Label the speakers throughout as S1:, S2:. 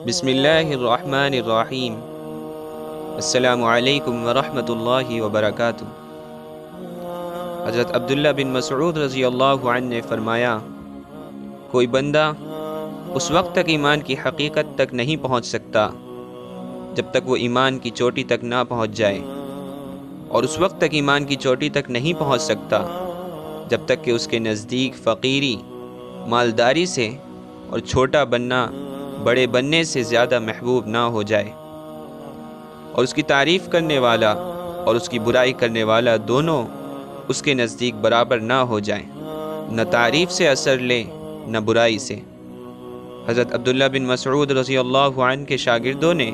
S1: بسم اللہ الرحمن الرحیم۔ السلام علیکم ورحمۃ اللہ وبرکاتہ۔ حضرت عبداللہ بن مسعود رضی اللہ عنہ نے فرمایا، کوئی بندہ اس وقت تک ایمان کی حقیقت تک نہیں پہنچ سکتا جب تک وہ ایمان کی چوٹی تک نہ پہنچ جائے، اور اس وقت تک ایمان کی چوٹی تک نہیں پہنچ سکتا جب تک کہ اس کے نزدیک فقیری، مالداری سے اور چھوٹا بننا بڑے بننے سے زیادہ محبوب نہ ہو جائے، اور اس کی تعریف کرنے والا اور اس کی برائی کرنے والا دونوں اس کے نزدیک برابر نہ ہو جائیں، نہ تعریف سے اثر لے نہ برائی سے۔ حضرت عبداللہ بن مسعود رضی اللہ عنہ کے شاگردوں نے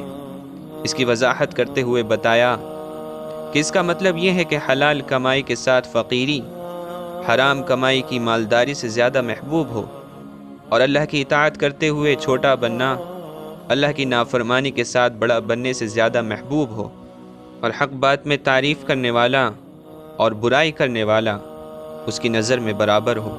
S1: اس کی وضاحت کرتے ہوئے بتایا کہ اس کا مطلب یہ ہے کہ حلال کمائی کے ساتھ فقیری حرام کمائی کی مالداری سے زیادہ محبوب ہو، اور اللہ کی اطاعت کرتے ہوئے چھوٹا بننا اللہ کی نافرمانی کے ساتھ بڑا بننے سے زیادہ محبوب ہو، اور حق بات میں تعریف کرنے والا اور برائی کرنے والا اس کی نظر میں برابر ہو۔